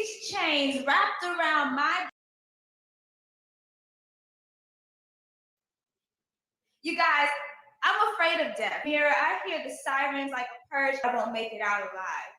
these chains wrapped around my... You guys, I'm afraid of death. Here, I hear the sirens like a purge. I won't make it out alive.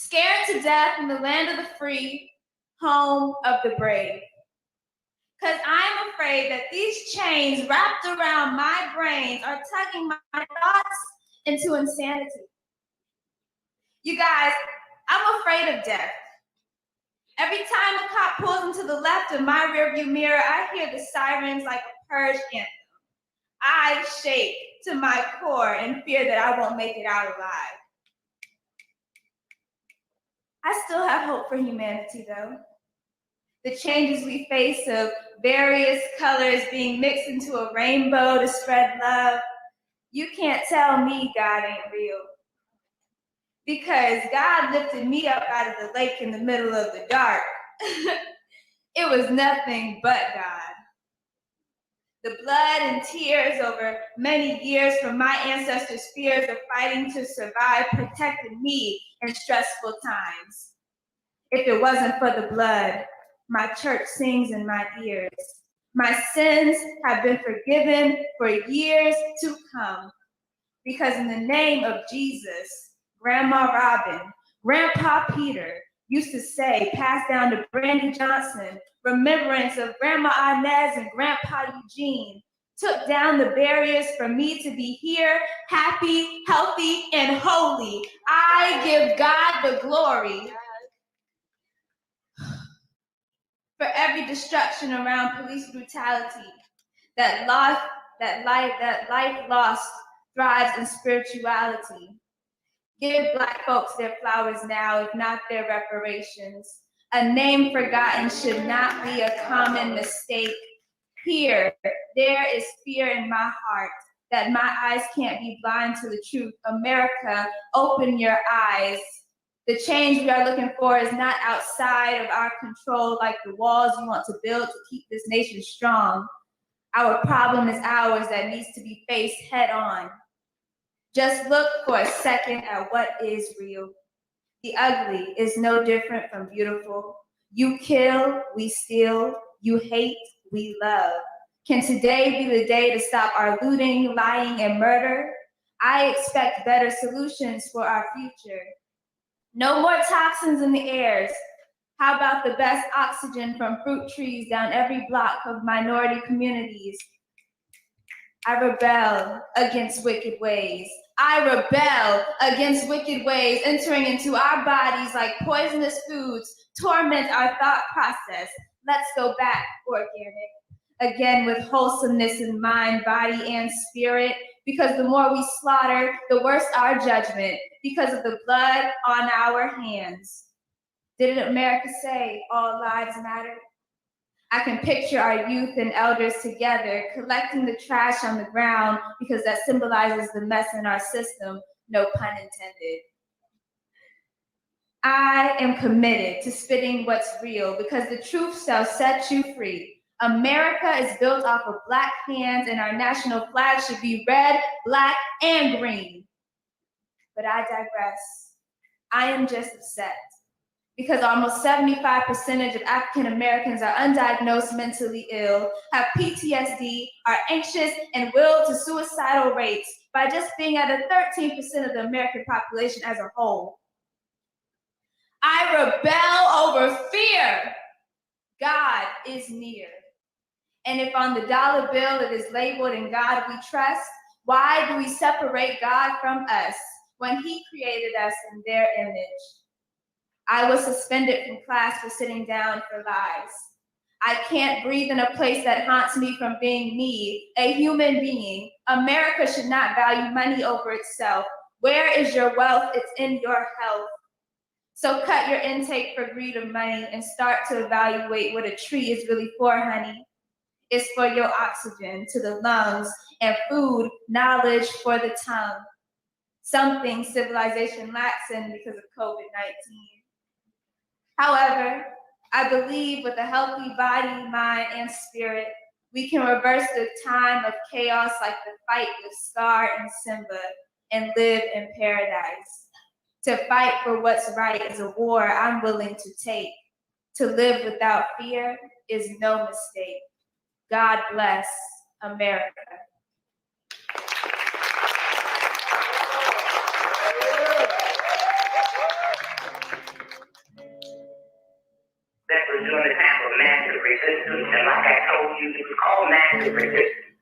Scared to death in the land of the free, home of the brave. Because I'm afraid that these chains wrapped around my brains are tugging my thoughts into insanity. You guys, I'm afraid of death. Every time a cop pulls into the left of my rearview mirror, I hear the sirens like a purge anthem. I shake to my core in fear that I won't make it out alive. I still have hope for humanity, though. The changes we face of various colors being mixed into a rainbow to spread love. You can't tell me God ain't real. Because God lifted me up out of the lake in the middle of the dark. It was nothing but God. The blood and tears over many years from my ancestors' fears of fighting to survive protected me in stressful times. If it wasn't for the blood, my church sings in my ears. My sins have been forgiven for years to come. Because in the name of Jesus, Grandma Robin, Grandpa Peter used to say, passed down to Brandy Johnson, remembrance of Grandma Inez and Grandpa Eugene, took down the barriers for me to be here, happy, healthy, and holy. I give God the glory. for every destruction around police brutality, that life lost thrives in spirituality. Give Black folks their flowers now, if not their reparations. A name forgotten should not be a common mistake. Here, there is fear in my heart that my eyes can't be blind to the truth. America, open your eyes. The change we are looking for is not outside of our control, like the walls you want to build to keep this nation strong. Our problem is ours that needs to be faced head on. Just look for a second at what is real. The ugly is no different from beautiful. You kill, we steal. You hate, we love. Can today be the day to stop our looting, lying, and murder? I expect better solutions for our future. No more toxins in the airs. How about the best oxygen from fruit trees down every block of minority communities? I rebel against wicked ways. I rebel against wicked ways entering into our bodies like poisonous foods, torment our thought process. Let's go back organic. Again, with wholesomeness in mind, body, and spirit, because the more we slaughter, the worse our judgment, because of the blood on our hands. Didn't America say all lives matter? I can picture our youth and elders together collecting the trash on the ground because that symbolizes the mess in our system, no pun intended. I am committed to spitting what's real because the truth shall set you free. America is built off of Black hands and our national flag should be red, black, and green. But I digress. I am just upset because almost 75% of African Americans are undiagnosed mentally ill, have PTSD, are anxious, and will to suicidal rates by just being at a 13% of the American population as a whole. I rebel over fear. God is near. And if on the dollar bill it is labeled "In God We Trust," why do we separate God from us when He created us in their image? I was suspended from class for sitting down for lies. I can't breathe in a place that haunts me from being me, a human being. America should not value money over itself. Where is your wealth? It's in your health. So cut your intake for greed of money and start to evaluate what a tree is really for, honey. It's for your oxygen to the lungs and food, knowledge for the tongue. Something civilization lacks in because of COVID-19. However, I believe with a healthy body, mind, and spirit, we can reverse the time of chaos like the fight with Scar and Simba and live in paradise. To fight for what's right is a war I'm willing to take. To live without fear is no mistake. God bless America. That was during the time of massive resistance, and like I told you, it was called massive resistance.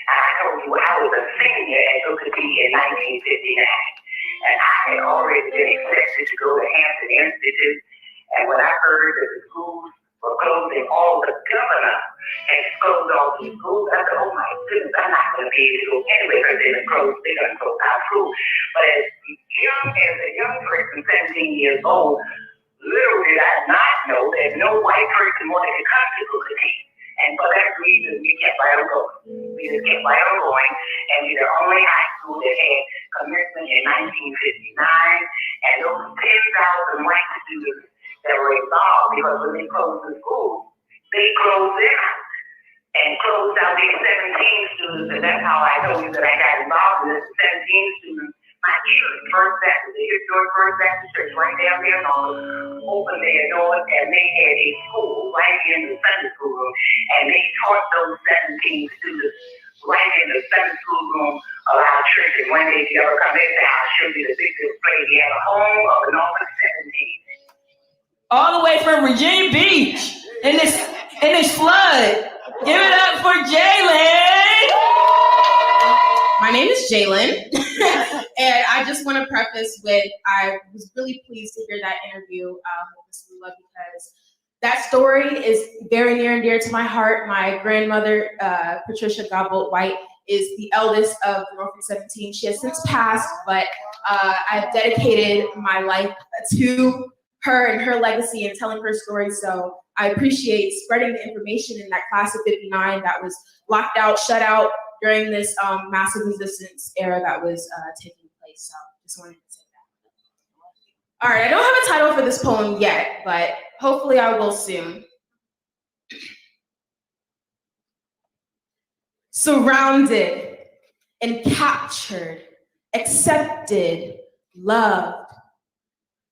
And I told you I was a senior at Booker T in 1959, and I had already been accepted to go to Hampton Institute, and when I heard that the schools were closing, all the governor had closed all the schools, I said, oh my goodness, I'm not going to be able to go anyway because they're going to close our school. But as a young person, 17 years old, little did I not know that no white person wanted to come to Booker T. And for that reason, we kept right on going. We just kept right on going. And we're the only high school that had commencement in 1959. And those 10,000 white students that were involved, because when they closed the school, they closed it out. And closed out these 17 students. And that's how I told you that I got involved in this 17 students. My church, First Baptist, the historic First Baptist Church, right down there in Norfolk, opened their doors, and they had a school right in the Sunday school room, and they taught those 17 students right in the Sunday school room of our church. And one day, if you ever come in there, I'll show you the big display. We have a home of the Norfolk 17. All the way from Virginia Beach in this flood. Give it up for Jalen. My name is Jalen, and I just want to preface with I was really pleased to hear that interview with Ms. Lula because that story is very near and dear to my heart. My grandmother, Patricia Godbolt White, is the eldest of Norfolk 17. She has since passed, but I've dedicated my life to her and her legacy and telling her story. So I appreciate spreading the information in that class of 59 that was locked out, shut out during this massive resistance era that was taking place. So just wanted to say that. All right, I don't have a title for this poem yet, but hopefully I will soon. Surrounded and captured, accepted, loved.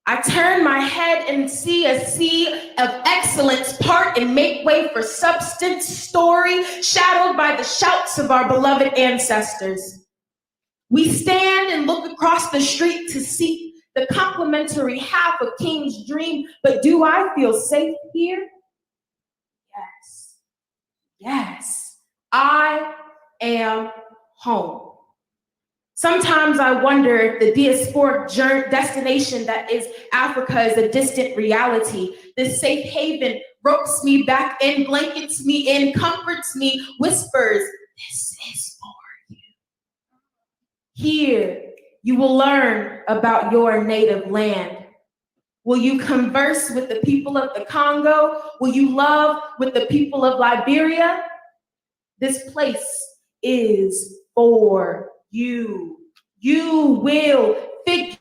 I turn my head and see a sea of excellence part and make way for substance, story, shadowed by the shouts of our beloved ancestors. We stand and look across the street to seek the complementary half of King's dream, but do I feel safe here? Yes. Yes, I am home. Sometimes I wonder if the diasporic destination that is Africa is a distant reality. This safe haven ropes me back in, blankets me in, comforts me, whispers, this is for you. Here, you will learn about your native land. Will you converse with the people of the Congo? Will you love with the people of Liberia? This place is for you. You will figure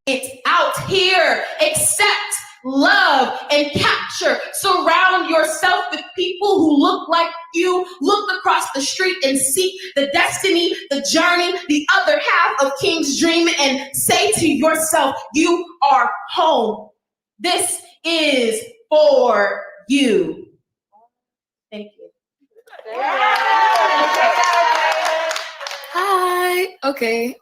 it out here. Accept, love, and capture. Surround yourself with people who look like you. Look across the street and seek the destiny, the journey, the other half of King's dream, and say to yourself, you are home. This is for you. Thank you. Hi. Okay.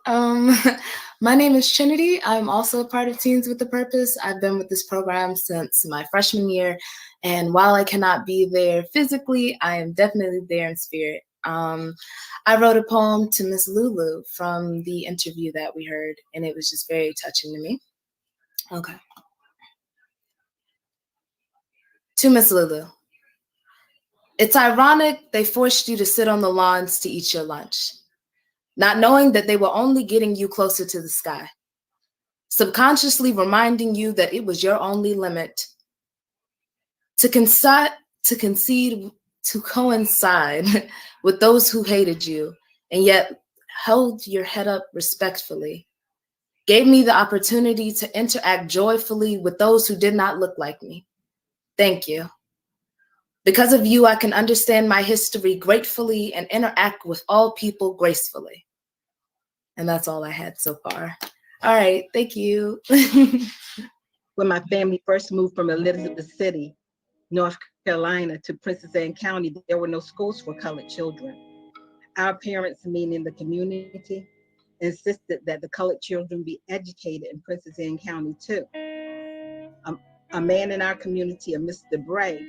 My name is Trinity. I'm also a part of Teens with a Purpose. I've been with this program since my freshman year, and while I cannot be there physically, I am definitely there in spirit. I wrote a poem to Miss Lulu from the interview that we heard, and it was just very touching to me. Okay. To Miss Lulu. It's ironic they forced you to sit on the lawns to eat your lunch, not knowing that they were only getting you closer to the sky, subconsciously reminding you that it was your only limit. To coincide with those who hated you and yet held your head up respectfully, gave me the opportunity to interact joyfully with those who did not look like me. Thank you. Because of you, I can understand my history gratefully and interact with all people gracefully. And that's all I had so far. All right, thank you. When my family first moved from Elizabeth City, North Carolina, to Princess Anne County, there were no schools for colored children. Our parents, meaning the community, insisted that the colored children be educated in Princess Anne County too. A man in our community, a Mr. Bray,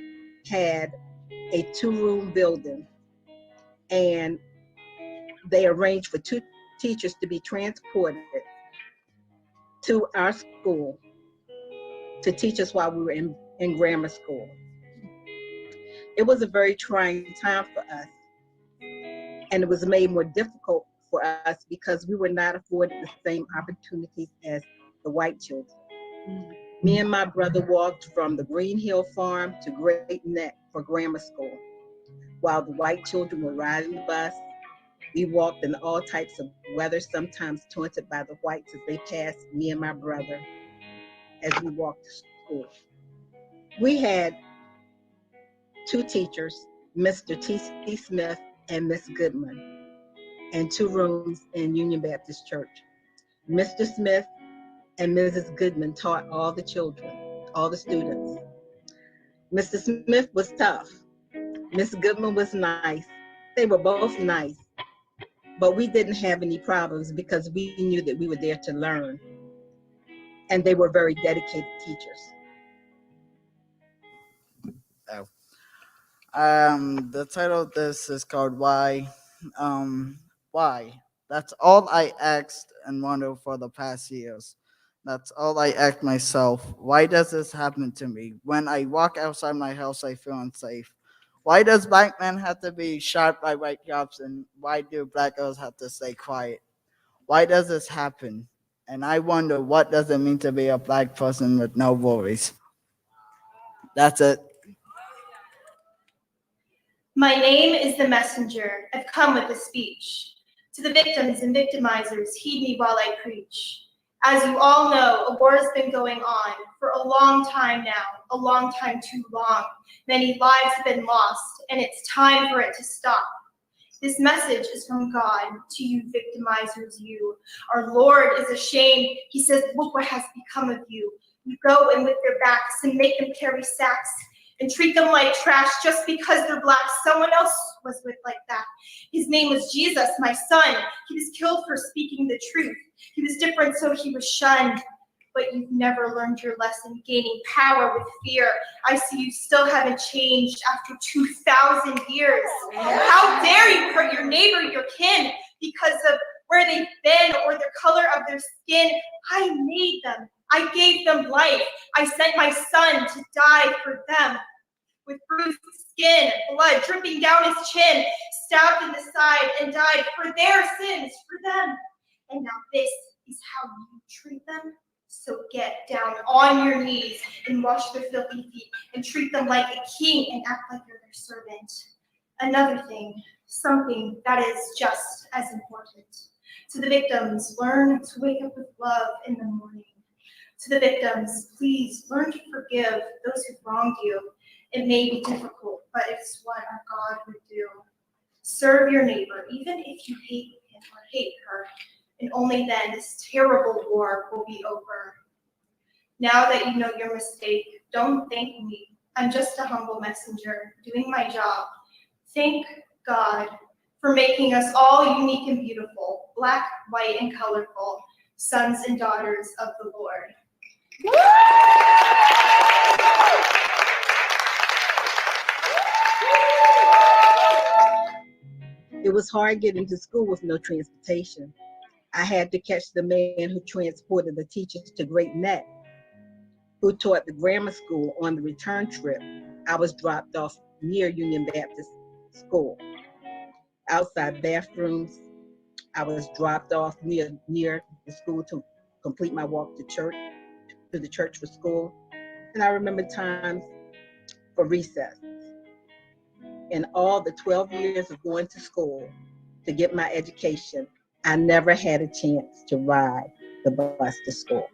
had a 2-room building, and they arranged for 2 teachers to be transported to our school to teach us while we were in grammar school. It was a very trying time for us, and it was made more difficult for us because we were not afforded the same opportunities as the white children. Me and my brother walked from the Green Hill Farm to Great Neck for grammar school. While the white children were riding the bus, we walked in all types of weather, sometimes taunted by the whites as they passed me and my brother as we walked to school. We had 2 teachers, Mr. T.C. Smith and Miss Goodman, and 2 rooms in Union Baptist Church. Mr. Smith and Mrs. Goodman taught all the children, all the students. Mr. Smith was tough. Miss Goodman was nice. They were both nice, but we didn't have any problems because we knew that we were there to learn, and they were very dedicated teachers. The title of this is called Why. Why? That's all I asked and wondered for the past years. That's all I ask myself. Why does this happen to me? When I walk outside my house, I feel unsafe. Why does black men have to be shot by white cops, and why do black girls have to stay quiet? Why does this happen? And I wonder, what does it mean to be a black person with no voice? That's it. My name is the messenger. I've come with a speech. To the victims and victimizers, heed me while I preach. As you all know, a war has been going on for a long time now, a long time too long. Many lives have been lost, and it's time for it to stop. This message is from God to you victimizers, you. Our Lord is ashamed. He says, look what has become of you. You go and with their backs and make them carry sacks and treat them like trash just because they're black. Someone else was with like that. His name was Jesus, my son. He was killed for speaking the truth. He was different, so he was shunned. But you've never learned your lesson, gaining power with fear. I see you still haven't changed after 2,000 years. How dare you hurt your neighbor, your kin, because of where they've been or the color of their skin? I made them. I gave them life. I sent my son to die for them. With bruised skin, blood dripping down his chin, stabbed in the side and died for their sins, for them. And now this is how you treat them? So get down on your knees and wash their filthy feet and treat them like a king and act like you're their servant. Another thing, something that is just as important. To the victims, learn to wake up with love in the morning. To the victims, please learn to forgive those who wronged you. It may be difficult, but it's what our God would do. Serve your neighbor, even if you hate him or hate her, and only then this terrible war will be over. Now that you know your mistake, don't thank me. I'm just a humble messenger doing my job. Thank God for making us all unique and beautiful, black, white, and colorful, sons and daughters of the Lord. It was hard getting to school with no transportation. I had to catch the man who transported the teachers to Great Neck, who taught the grammar school on the return trip. I was dropped off near Union Baptist School. Outside bathrooms, I was dropped off near the school to complete my walk to the church for school. And I remember times for recess. In all the 12 years of going to school to get my education, I never had a chance to ride the bus to school.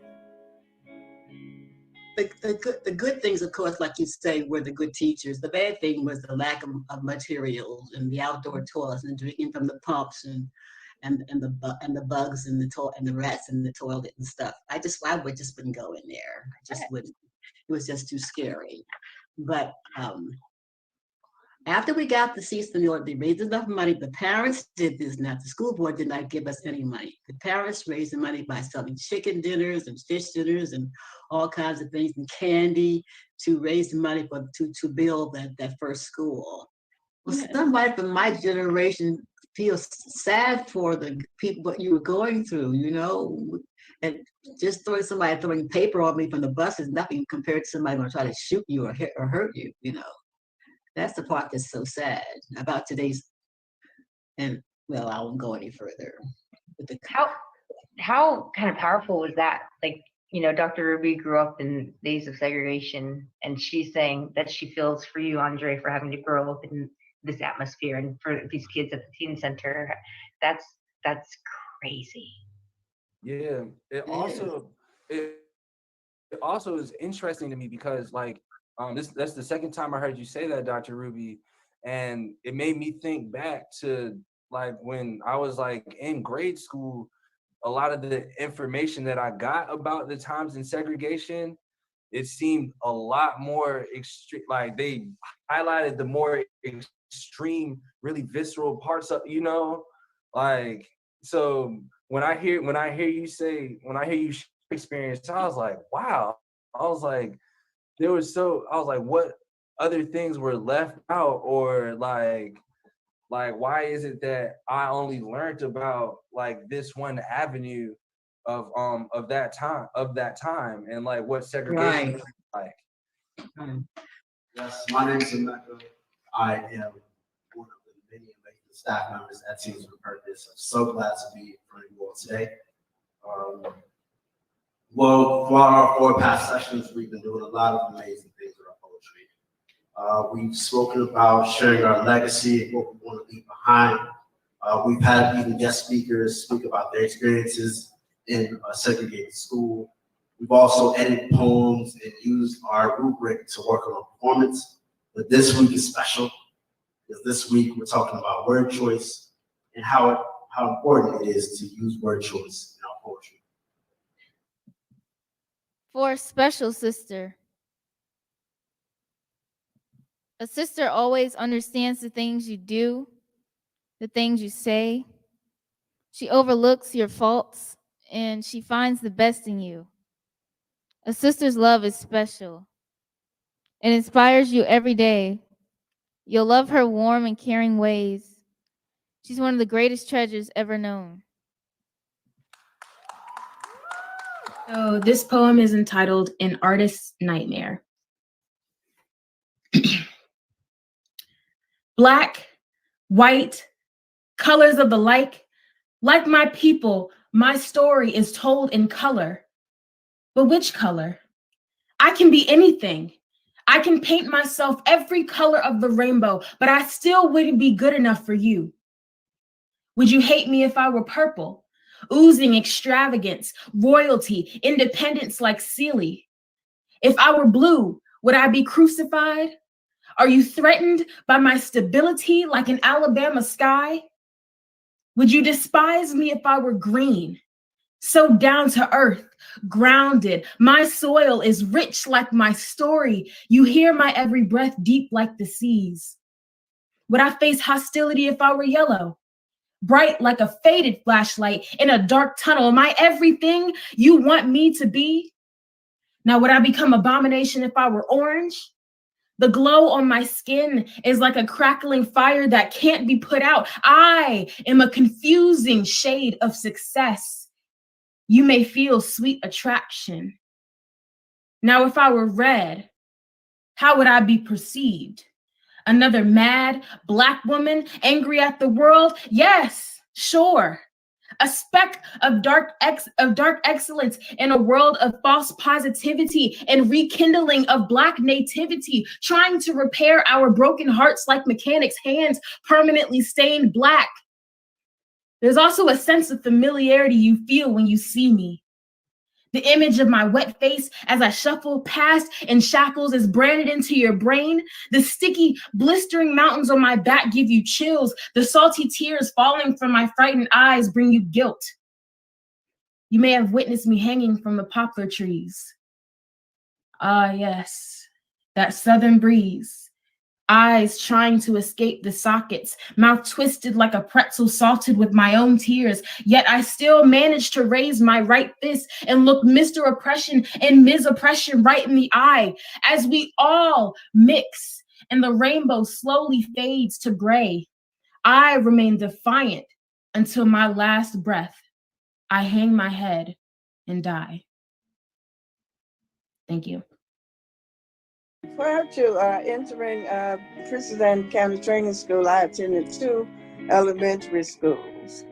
The good things, of course, like you say, were the good teachers. The bad thing was the lack of materials and the outdoor toilets and drinking from the pumps and the bugs and the rats in the toilet and stuff. I would just wouldn't go in there. I just wouldn't. It was just too scary. But after we got the seats in the order, they raised enough money. The parents did this. Now the school board did not give us any money. The parents raised the money by selling chicken dinners and fish dinners and all kinds of things and candy to raise the money to build that first school. Well, somebody from my generation feels sad for the people what you were going through, you know, and just throwing paper on me from the bus is nothing compared to somebody going to try to shoot you or hurt you, you know. That's the part that's so sad about today's, and well, I won't go any further. How kind of powerful was that? Like, you know, Dr. Ruby grew up in days of segregation, and she's saying that she feels for you, Andre, for having to grow up in this atmosphere, and for these kids at the teen center. That's crazy. Yeah. It also is interesting to me because like that's the second time I heard you say that, Dr. Ruby, and it made me think back to like when I was like in grade school. A lot of the information that I got about the times in segregation, it seemed a lot more extreme. Like they highlighted the more extreme, really visceral parts of, you know, like, so when I hear you experience, I was like, wow. I was like, what other things were left out, or like why is it that I only learned about like this one avenue of that time and like what segregation was like. Yes, my name is Emeka. I am one of the many amazing staff members at Teams with Purpose. I'm so glad to be in front of you all today. Well, throughout our 4 past sessions, we've been doing a lot of amazing things with our poetry. We've spoken about sharing our legacy and what we want to leave behind. We've had even guest speakers speak about their experiences in a segregated school. We've also edited poems and used our rubric to work on performance. But this week is special because this week we're talking about word choice and how important it is to use word choice in our poetry. For a special sister. A sister always understands the things you do, the things you say. She overlooks your faults and she finds the best in you. A sister's love is special. It inspires you every day. You'll love her warm and caring ways. She's one of the greatest treasures ever known. So this poem is entitled An Artist's Nightmare. Black, white, colors of the like my people, my story is told in color. But which color? I can be anything. I can paint myself every color of the rainbow, but I still wouldn't be good enough for you. Would you hate me if I were purple, oozing extravagance, royalty, independence like Sealy? If I were blue, would I be crucified? Are you threatened by my stability like an Alabama sky? Would you despise me if I were green? So down to earth, grounded, my soil is rich like my story. You hear my every breath deep like the seas. Would I face hostility if I were yellow? Bright like a faded flashlight in a dark tunnel. Am I everything you want me to be? Now, would I become abomination if I were orange? The glow on my skin is like a crackling fire that can't be put out. I am a confusing shade of success. You may feel sweet attraction. Now, if I were red, how would I be perceived? Another mad Black woman angry at the world? Yes, sure. A speck of dark excellence in a world of false positivity and rekindling of Black nativity, trying to repair our broken hearts like mechanics' hands permanently stained black. There's also a sense of familiarity you feel when you see me. The image of my wet face as I shuffle past in shackles is branded into your brain. The sticky, blistering mountains on my back give you chills. The salty tears falling from my frightened eyes bring you guilt. You may have witnessed me hanging from the poplar trees. Ah, yes, that southern breeze. Eyes trying to escape the sockets, mouth twisted like a pretzel salted with my own tears. Yet I still managed to raise my right fist and look Mr. Oppression and Ms. Oppression right in the eye as we all mix and the rainbow slowly fades to gray. I remain defiant until my last breath. I hang my head and die. Thank you. Prior to entering Princess Anne County Training School, I attended 2 elementary schools.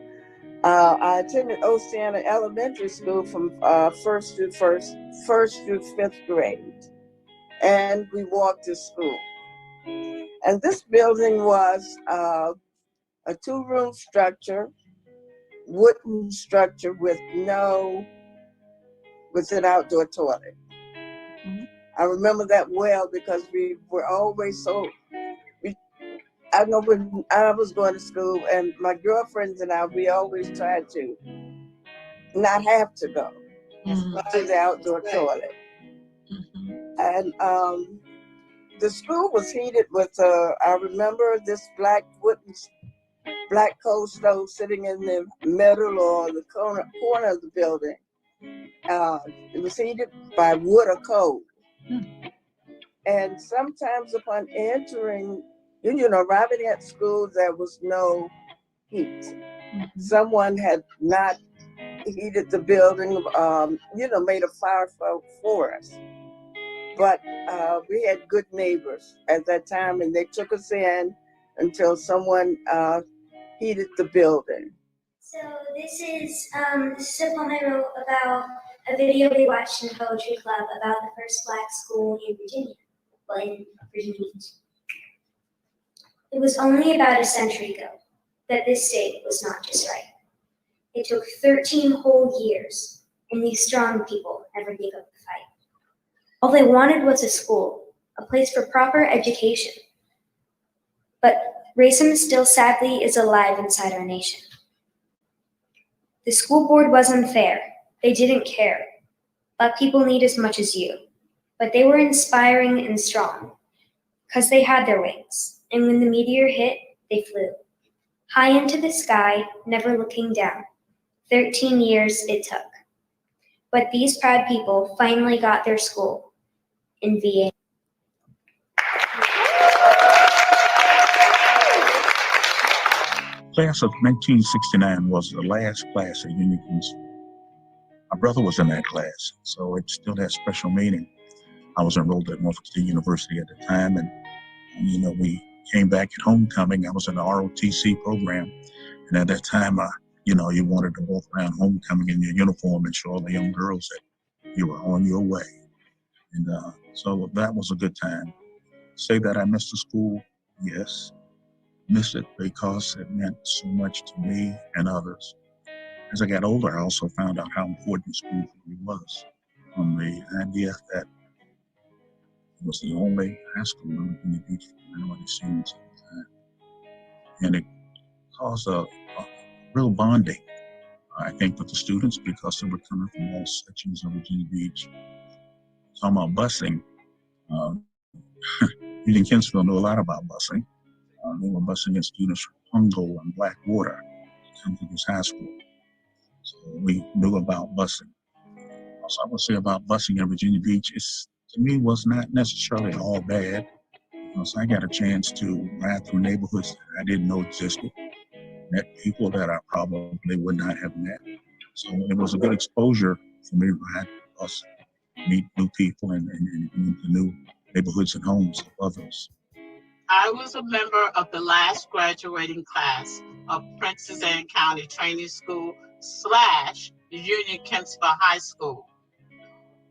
I attended Oceana Elementary School from first through 5th grade, and we walked to school. And this building was a 2-room structure, wooden structure with an outdoor toilet. I remember that well because we were always I know when I was going to school and my girlfriends and I, we always tried to not have to go to the outdoor toilet. And the school was heated with, I remember this black coal stove sitting in the middle or the corner of the building. It was heated by wood or coal. And sometimes upon entering, arriving at school, there was no heat. Someone had not heated the building, made a fire for us. But we had good neighbors at that time, and they took us in until someone heated the building. So this is a poem I wrote about a video we watched in the poetry club about the first Black school in Virginia Beach. It was only about a century ago that this state was not just right. It took 13 whole years, and these strong people never gave up the fight. All they wanted was a school, a place for proper education. But racism still sadly is alive inside our nation. The school board was unfair. They didn't care. Black people need as much as you. But they were inspiring and strong, because they had their wings. And when the meteor hit, they flew. High into the sky, never looking down. 13 years it took. But these proud people finally got their school in VA. Class of 1969 was the last class at Union Kingsville. My brother was in that class, so it still has special meaning. I was enrolled at Norfolk State University at the time, and we came back at homecoming. I was in the ROTC program, and at that time, you wanted to walk around homecoming in your uniform and show all the young girls that you were on your way. And so that was a good time. Say that I missed the school, yes. Missed it because it meant so much to me and others. As I got older, I also found out how important school really was. From the idea that it was the only high school in the beach for minority students at the time. And it caused a real bonding, I think, with the students because they were coming from all sections of Virginia Beach. Talking about busing, Union Kingsville knew a lot about busing. They were busing in students from Pungo and Blackwater to come to this high school. So we knew about busing. So I would say about busing in Virginia Beach, to me, was not necessarily all bad. Because I got a chance to ride through neighborhoods that I didn't know existed, met people that I probably would not have met. So it was a good exposure for me to ride the bus, meet new people, and move to new neighborhoods and homes of others. I was a member of the last graduating class of Princess Anne County Training School / Union Kingsville High School.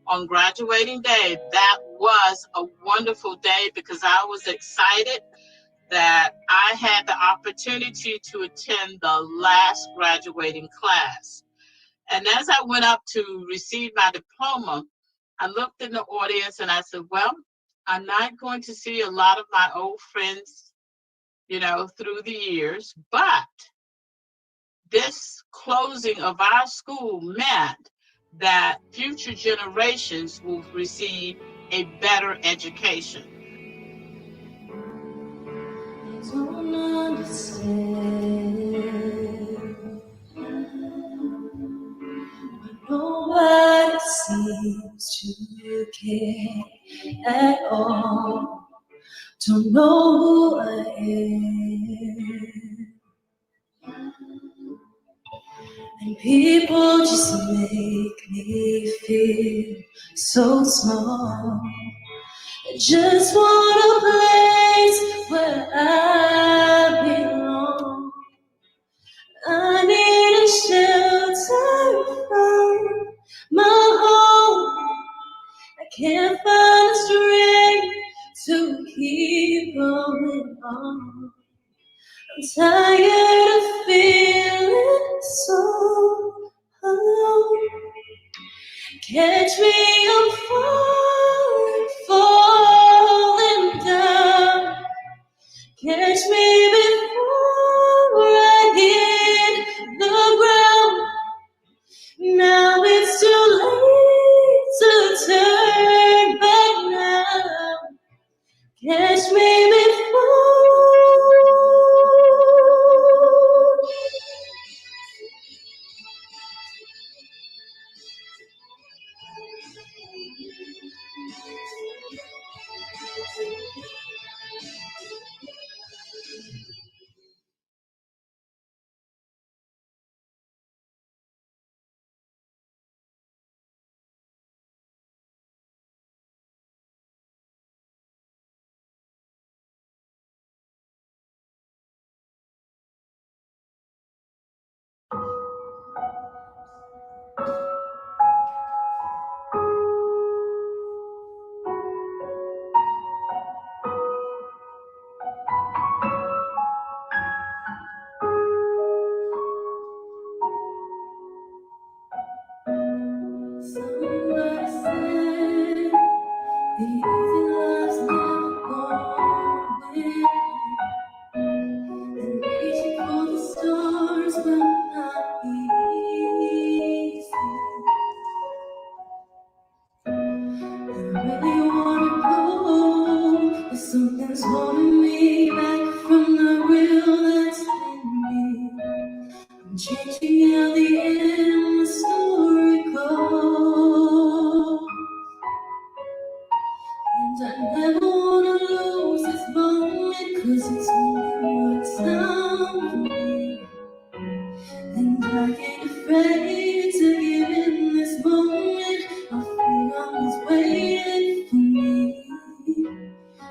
On graduating day, that was a wonderful day because I was excited that I had the opportunity to attend the last graduating class. And as I went up to receive my diploma, I looked in the audience and I said, well, I'm not going to see a lot of my old friends, through the years, but this closing of our school meant that future generations will receive a better education. I don't understand, but nobody seems to care at all. Don't know who I am. And people just make me feel so small. I just want a place where I belong. I need a shelter from my home. I can't find the strength to keep going on. I'm tired of feeling so alone. Catch me, I'm falling down. Catch me before I hit the ground. Now it's too late to turn back now. Catch me before. really wanna go, but something's holding me back from the real that's in me. I'm changing how the end of the story goes. And I never wanna lose this moment, 'cause it's only one time for me. And I ain't afraid to give in this moment. My freedom is waiting for me.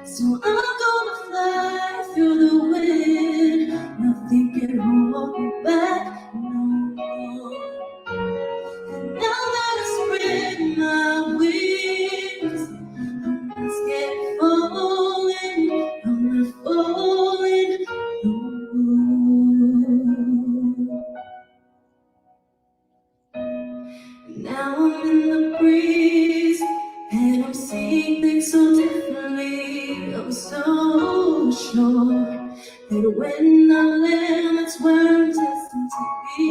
So I'm gonna fly through the wind. Nothing can hold me back no more. And now that I spread my wings, I'm not scared of falling. I'm not falling no more. Now I'm in the breeze, and I'm seeing things so differently. I'm so sure that when I land, that's where I'm destined to be.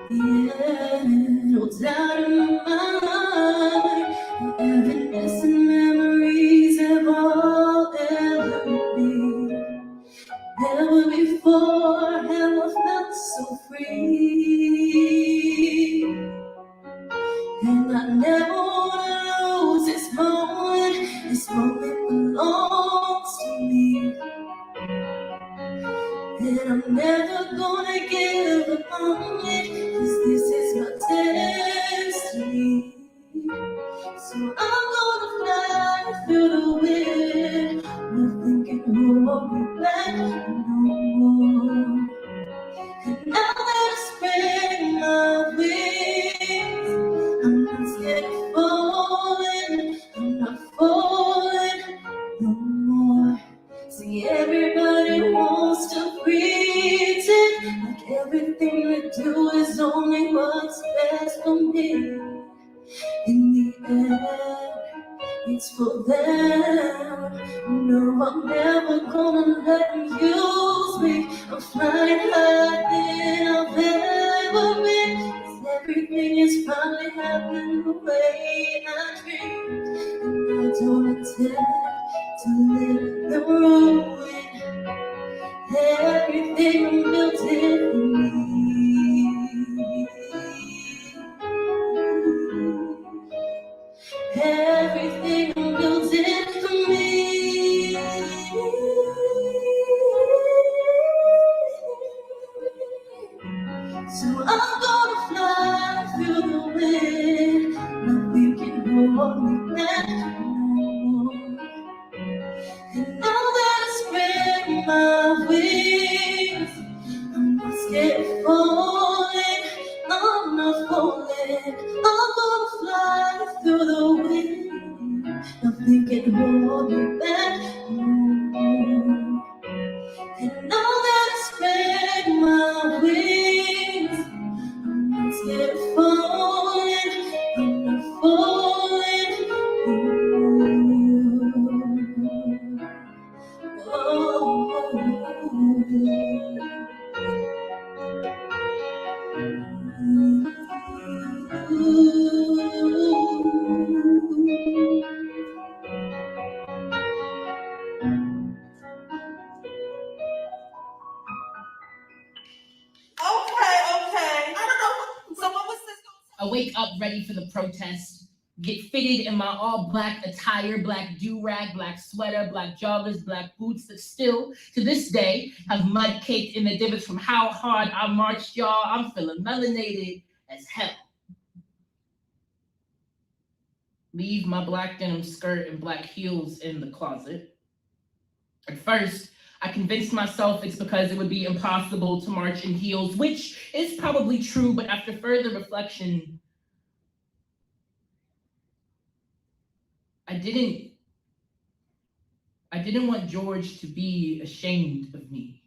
Yeah, no doubt in my mind, the evidence and memories have all ever been. Never before have I felt so free. And I never wanna lose this moment. This moment belongs to me. And I'm never gonna give up on it, 'cause this is my destiny. So I'm gonna fly through the wind. Nothing can hold me back no more. And now that I spread my wings, I'm not scared of falling. I'm not falling no more. See, everybody wants to pretend like everything they do is only what's best for me. In the end, it's for them. No, I'm never gonna let them use me. I'm flying higher than I've ever been. 'Cause everything is finally happening the way I dreamed. And I don't intend to let them ruin everything I'm building for me. Everything I'm building for me. So I'm gonna fly through the wind. Nothing can hold me back no more. And now that I spread my wings, I'm not scared of falling. I'm not falling. I'm gonna fly through the wind. Nothing can hold me back no more. And now that I spread my wings, I'm not scared of falling. I'm not falling no more. I wake up ready for the protest, get fitted in my all black attire, black do-rag, black sweater, black joggers, black boots that still, to this day, have mud caked in the divots from how hard I marched, y'all. I'm feeling melanated as hell. Leave my black denim skirt and black heels in the closet. At first, I convinced myself it's because it would be impossible to march in heels, which is probably true, but after further reflection, I didn't want George to be ashamed of me.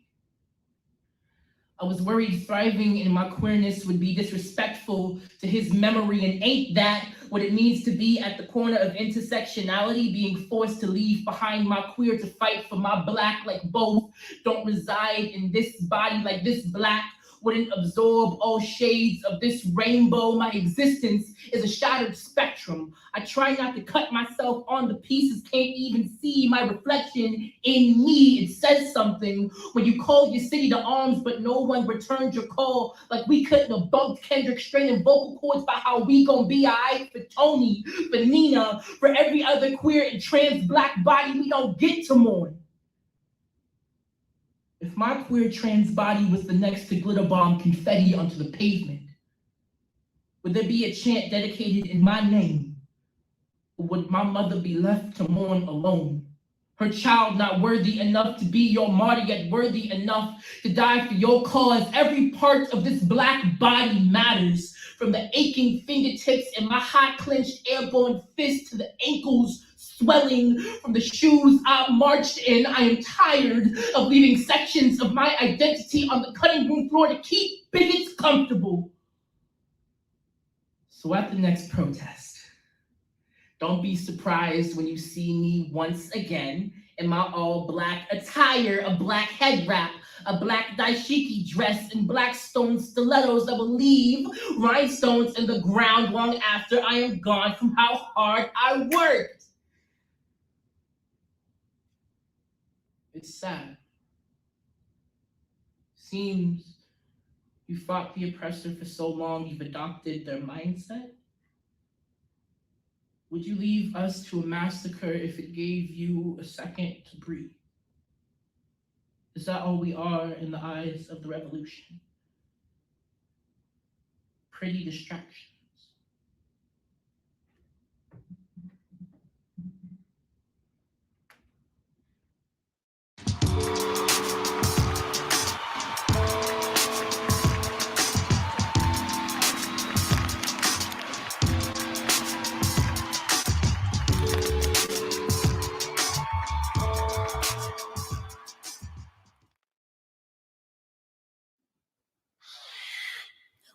I was worried thriving in my queerness would be disrespectful to his memory, and ain't that what it means to be at the corner of intersectionality, being forced to leave behind my queer to fight for my black, like both don't reside in this body, like this black wouldn't absorb all shades of this rainbow. My existence is a shattered spectrum. I try not to cut myself on the pieces, can't even see my reflection in me. It says something when you call your city to arms, but no one returned your call. Like we couldn't have bumped Kendrick straining vocal cords by how we gon' be alright for Tony, for Nina, for every other queer and trans black body we don't get to mourn. If my queer trans body was the next to glitter bomb confetti onto the pavement, would there be a chant dedicated in my name? Or would my mother be left to mourn alone? Her child not worthy enough to be your martyr, yet worthy enough to die for your cause. Every part of this black body matters, from the aching fingertips and my hot clenched airborne fist to the ankles swelling from the shoes I marched in. I am tired of leaving sections of my identity on the cutting room floor to keep bigots comfortable. So at the next protest, don't be surprised when you see me once again in my all black attire, a black head wrap, a black dashiki dress, and black stone stilettos that will leave rhinestones in the ground long after I am gone from how hard I worked. It's sad. Seems you fought the oppressor for so long, you've adopted their mindset. Would you leave us to a massacre if it gave you a second to breathe? Is that all we are in the eyes of the revolution? Pretty distractions.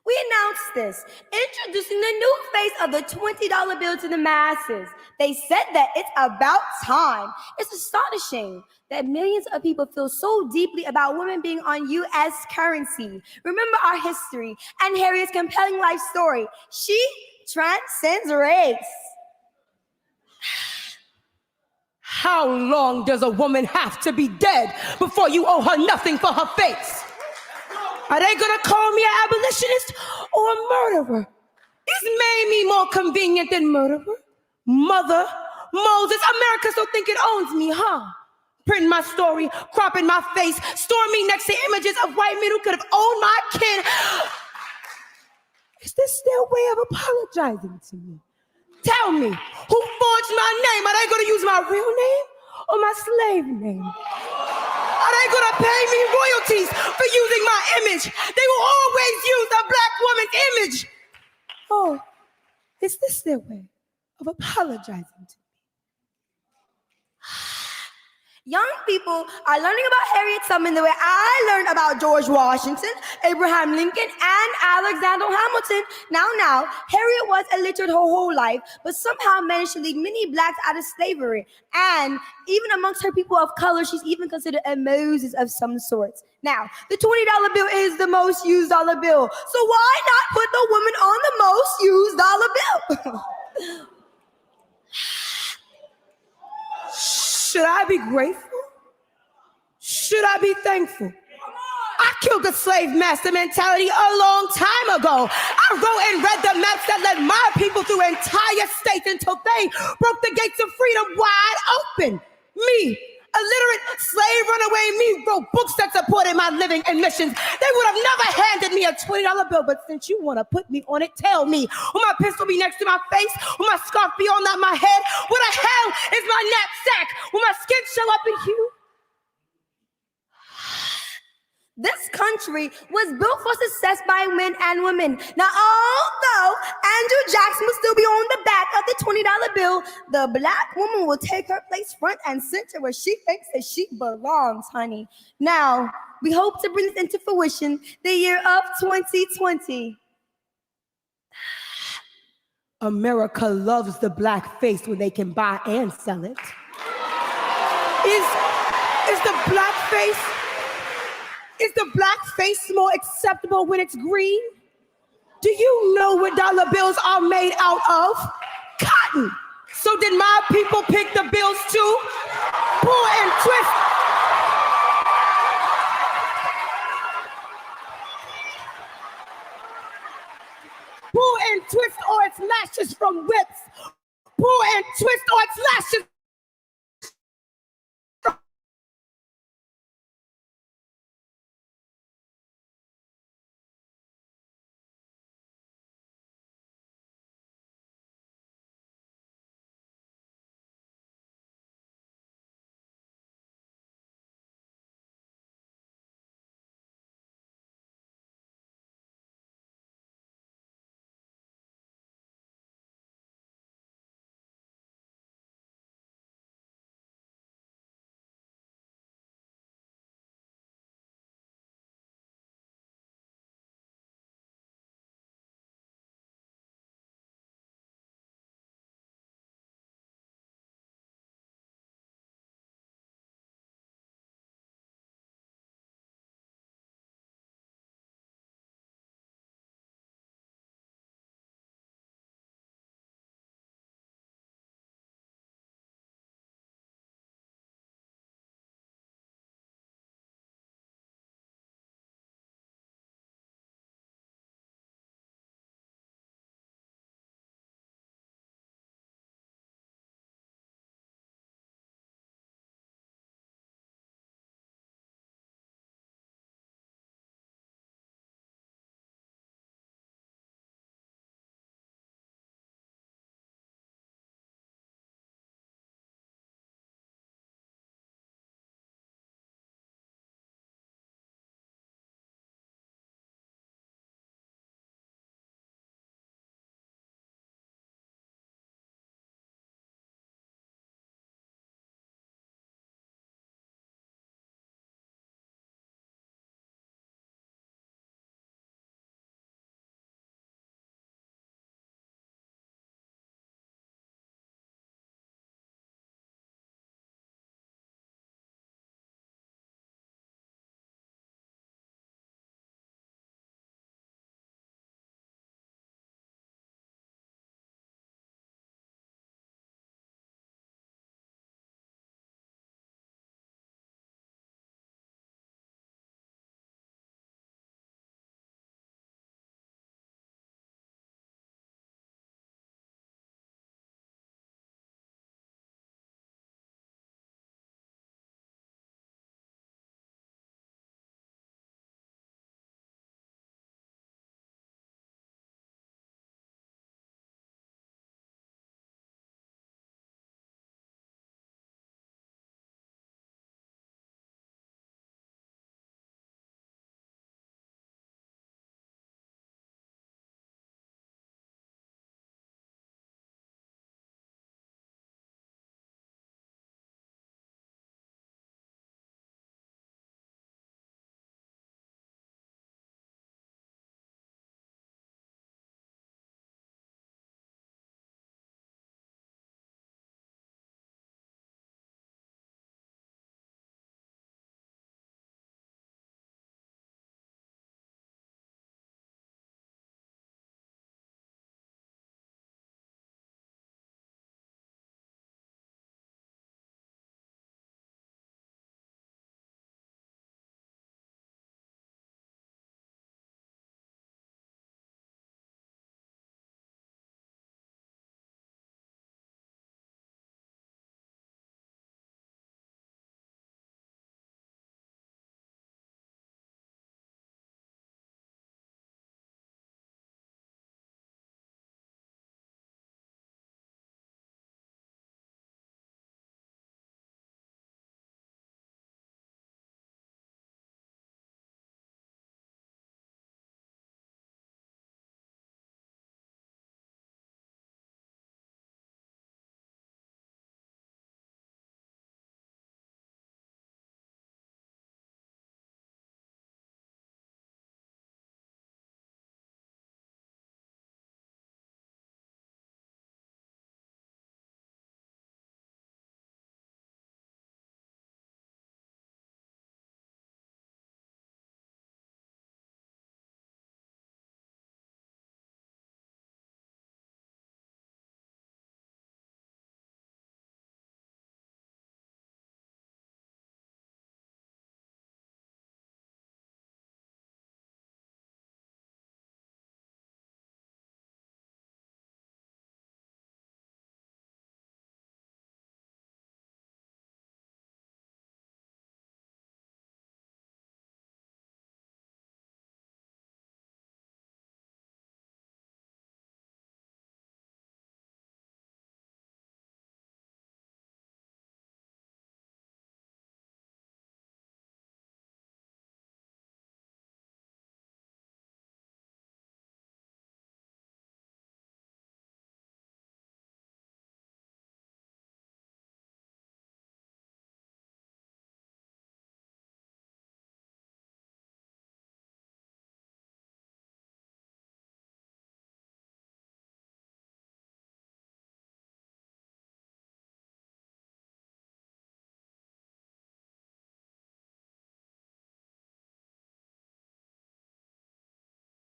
We announced this, introducing the new face of the $20 bill to the masses. They said that it's about time. It's astonishing that millions of people feel so deeply about women being on U.S. currency. Remember our history and Harriet's compelling life story. She transcends race. How long does a woman have to be dead before you owe her nothing for her face? Are they gonna call me an abolitionist or a murderer? This made me more convenient than murderer. Mother Moses, America still think it owns me, huh? Printing my story, cropping my face, storing me next to images of white men who could have owned my kin. Is this their way of apologizing to me? Tell me, who forged my name? Are they gonna use my real name or my slave name? Are they gonna pay me royalties for using my image? They will always use a black woman's image. Oh, is this their way of apologizing to me? Young people are learning about Harriet Tubman the way I learned about George Washington, Abraham Lincoln, and Alexander Hamilton. Now, Harriet was illiterate her whole life, but somehow managed to lead many blacks out of slavery. And even amongst her people of color, she's even considered a Moses of some sorts. Now, the $20 bill is the most used dollar bill. So why not put the woman on the most used dollar bill? Should I be grateful? Should I be thankful? I killed the slave master mentality a long time ago. I wrote and read the maps that led my people through entire states until they broke the gates of freedom wide open. Me, illiterate slave runaway me, wrote books that supported my living and missions. They would have never handed me a $20 bill, but since you want to put me on it, tell me, will my pistol be next to my face? Will my scarf be on my head? What the hell is my knapsack? Will my skin show up in hue? This country was built for success by men and women. Now, although Andrew Jackson will still be on the back of the $20 bill, the black woman will take her place front and center where she thinks that she belongs, honey. Now, we hope to bring this into fruition the year of 2020. America loves the black face when they can buy and sell it. Is the black face Is the black face more acceptable when it's green? Do you know what dollar bills are made out of? Cotton. So did my people pick the bills too? Pull and twist. Pull and twist or its lashes from whips. Pull and twist or its lashes